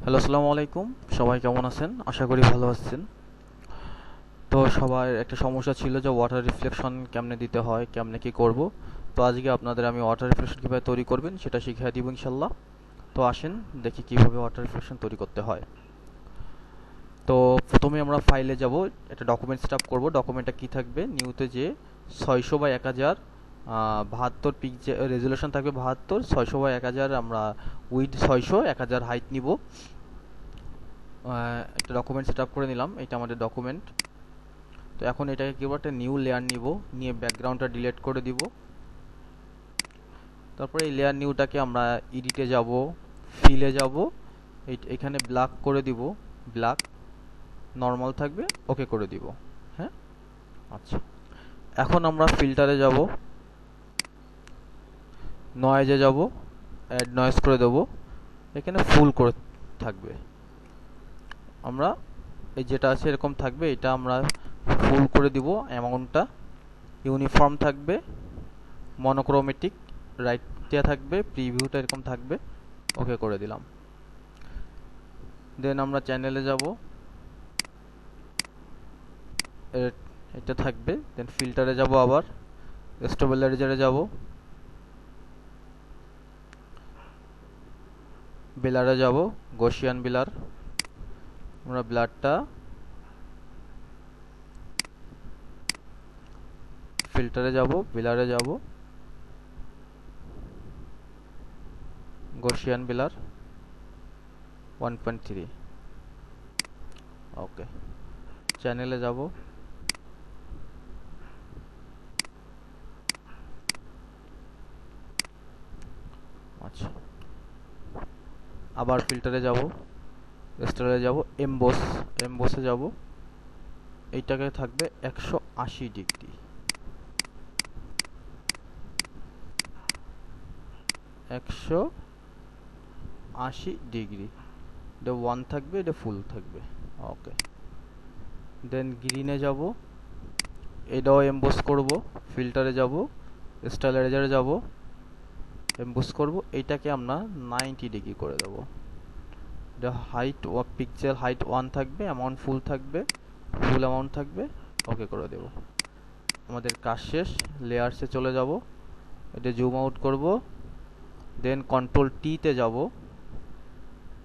Hello, আসসালামু আলাইকুম। সবাই কেমন আছেন? আশা করি ভালো আছেন। তো সবার একটা সমস্যা ছিল যে ওয়াটার রিফ্লেকশন কেমনে দিতে হয়, কেমনে কি করব। তো আজকে আপনাদের আমি ওয়াটার রিফ্লেকশন কিভাবে তৈরি করবেন সেটা শিখিয়ে দিব ইনশাল্লাহ। তো আসেন দেখি কিভাবে ওয়াটার রিফ্লেকশন তৈরি করতে হয়। তো প্রথমে আমরা ফাইলে যাব, একটা ডকুমেন্ট সেট আপ করবো। ডকুমেন্টটা কি থাকবে, নিউতে যে 600/1000 72 পিক্সেল রেজুলেশন থাকবে, 72 600/1000 আমরা উইথ 600 1000 হাইট নিব। একটা ডকুমেন্ট সেট আপ করে নিলাম, এটা আমাদের ডকুমেন্ট। তো এখন এটাকে কি একটা নিউ লেয়ার নিব, নিয়ে ব্যাকগ্রাউন্ডটা ডিলিট করে দিব। তারপরে এই লেয়ার নিউটাকে আমরা এডিটে যাব, ফিলে যাব, এখানে ব্ল্যাক করে দিব, ব্ল্যাক নর্মাল থাকবে, ওকে করে দিব। হ্যাঁ, আচ্ছা। এখন আমরা ফিল্টারে যাব, নয়েজে যাব, অ্যাড নয়েজ করে দেব, এখানে ফুল করে থাকবে। আমরা এই যেটা আছে এরকম থাকবে, এটা আমরা ফুল করে দিব। অ্যামাউন্টটা ইউনিফর্ম থাকবে, মনোক্রোমেটিক রাইট দেওয়া থাকবে, প্রিভিউটা এরকম থাকবে, ওকে করে দিলাম। দেন আমরা চ্যানেলে যাব, এটা থাকবে। দেন ফিল্টারে যাব, আবার স্টেবিলাইজারে যাব, বিলারে যাব, গসিয়ান বিলার। আমরা ব্লারটা ফিল্টারে যাব, বিলারে যাব, গসিয়ান বিলার 1.3, ওকে। চ্যানেলে যাব, আচ্ছা। আবার ফিল্টারে যাব, স্টারে যাব, এমবোসে যাব, এইটাকে থাকবে 180 ডিগ্রি, 180 ডিগ্রি। এটা ওয়ান থাকবে, এটা ফুল থাকবে, ওকে। দেন গ্রিনে যাব, এটাও এমবোস করব, ফিল্টারে যাব, স্টাইলাইজারে যাব, এমবোস করব, এইটাকে আমরা 90 ডিগ্রি করে দেব। এটা হাইট পিক্সেল হাইট ওয়ান থাকবে, অ্যামাউন্ট ফুল থাকবে, ফুল অ্যামাউন্ট থাকবে, ওকে করে দেব। আমাদের কাজ শেষ। লেয়ারসে চলে যাব, এটা জুম আউট করব, দেন কন্ট্রোল টিতে যাব,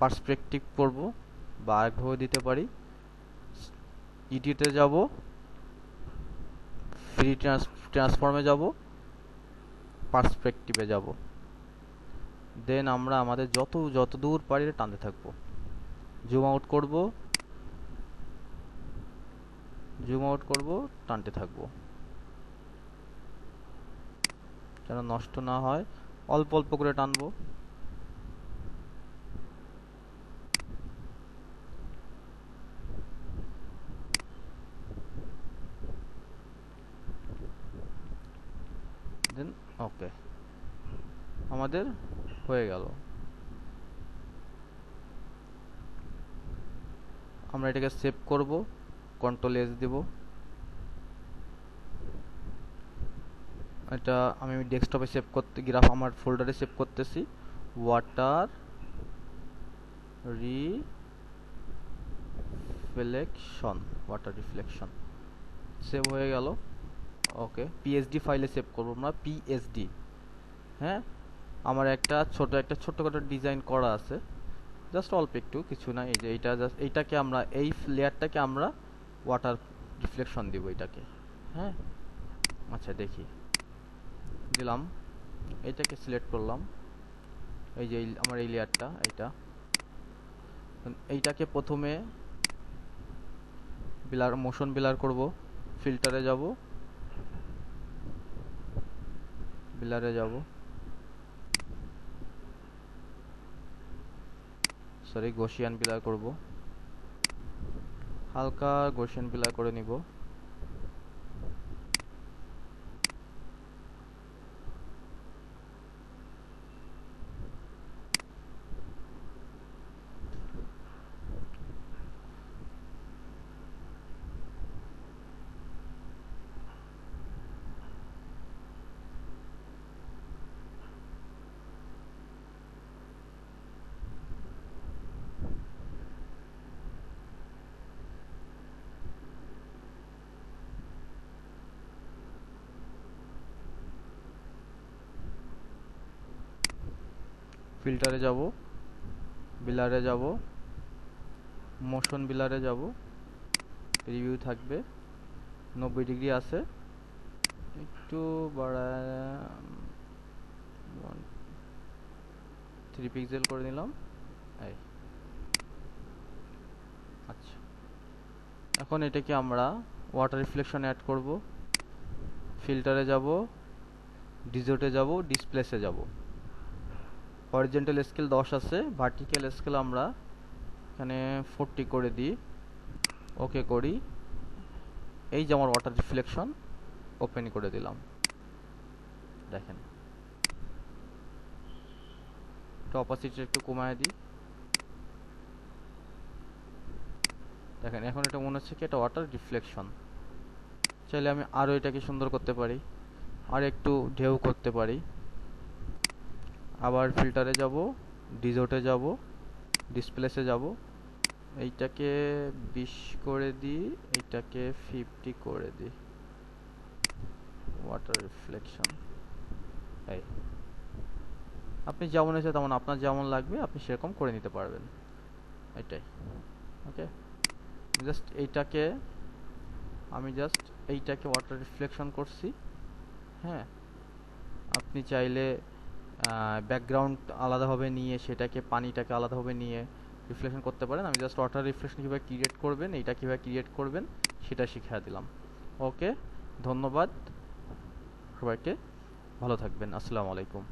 পার্সপেক্টিভ করব, বা আরেকভাবে দিতে পারি। ইডিটে যাব, ফ্রি ট্রান্সফর্মে যাব, পার্সপেক্টিভে যাব। দেন আমরা আমাদের যত দূর পারি টানতে থাকবো। জুম আউট করব, টানতে থাকবো, যেন নষ্ট না হয়। অল্প অল্প করে টানবো। দেন ওকে, আমাদের হয়ে গেল। আমরা এটাকে সেভ করব, কন্ট্রোল এস দেব। এটা আমি ডেস্কটপে সেভ করতে, গ্রাফ আমার ফোল্ডারে সেভ করতেছি। Water reflection, water reflection save হয়ে গেল, ওকে। পিএসডি ফাইলে সেভ করব আমরা, পিএসডি। হ্যাঁ, আমার একটা ছোট্টখাটো ডিজাইন করা আছে, জাস্ট অল্প একটু, কিছু না। এই যে এইটা জাস্ট, এইটাকে আমরা এই লেয়ারটাকে আমরা ওয়াটার রিফ্লেকশন দিব এটাকে। হ্যাঁ, আচ্ছা দেখি, দিলাম, এইটাকে সিলেক্ট করলাম, এই যে আমার এই লেয়ারটা, এইটাকে প্রথমে মোশন বিলার করব। ফিল্টারে যাব, বিলারে যাব, সরি গসিয়ান বিলার করব, হালকা গসিয়ান বিলার করে নিব। ফিল্টারে যাব, বিলারে যাব, মোশন বিলারে যাব, রিভিউ থাকবে 90 ডিগ্রি আছে, একটু বাড়ায় 3 পিক্সেল করে নিলাম। এই আচ্ছা, এখন এটাকে আমরা ওয়াটার রিফ্লেকশন অ্যাড করব। ফিল্টারে যাব, ডিজোটে যাব, ডিসপ্লেসে যাব। হরিজন্টাল স্কেল 10 আছে, ভার্টিক্যাল স্কেল আমরা এখানে 40 করে দিই, ওকে করি। এই যে আমার ওয়াটার রিফ্লেকশন ওপেন করে দিলাম, দেখেন। অপাসিটি একটু কমায় দিই, দেখেন এখন এটা মনে হচ্ছে কি এটা ওয়াটার রিফ্লেকশন। চাইলে আমি আরও এটাকে সুন্দর করতে পারি, আর একটু ঢেউ করতে পারি। আবার ফিল্টারে যাব, ডিজোটে যাব, ডিসপ্লেসে যাব, এইটাকে 20 করে দিই, এইটাকে 50 করে দিই, ওয়াটার রিফ্লেকশন। এই আপনি যেমন হয়েছে তেমন, আপনার যেমন লাগবে আপনি সেরকম করে নিতে পারবেন, এটাই। ওকে, জাস্ট এইটাকে ওয়াটার রিফ্লেকশন করছি। হ্যাঁ, আপনি চাইলে ব্যাকগ্রাউন্ড আলাদাভাবে নিয়ে সেটাকে পানিটাকে আলাদাভাবে নিয়ে রিফ্লেকশন করতে পারেন। আমি জাস্ট ওয়াটার রিফ্লেকশন কীভাবে ক্রিয়েট করবেন, এইটা কীভাবে ক্রিয়েট করবেন সেটা শিখিয়ে দিলাম। ওকে, ধন্যবাদ সবাইকে, ভালো থাকবেন, আসসালামু আলাইকুম।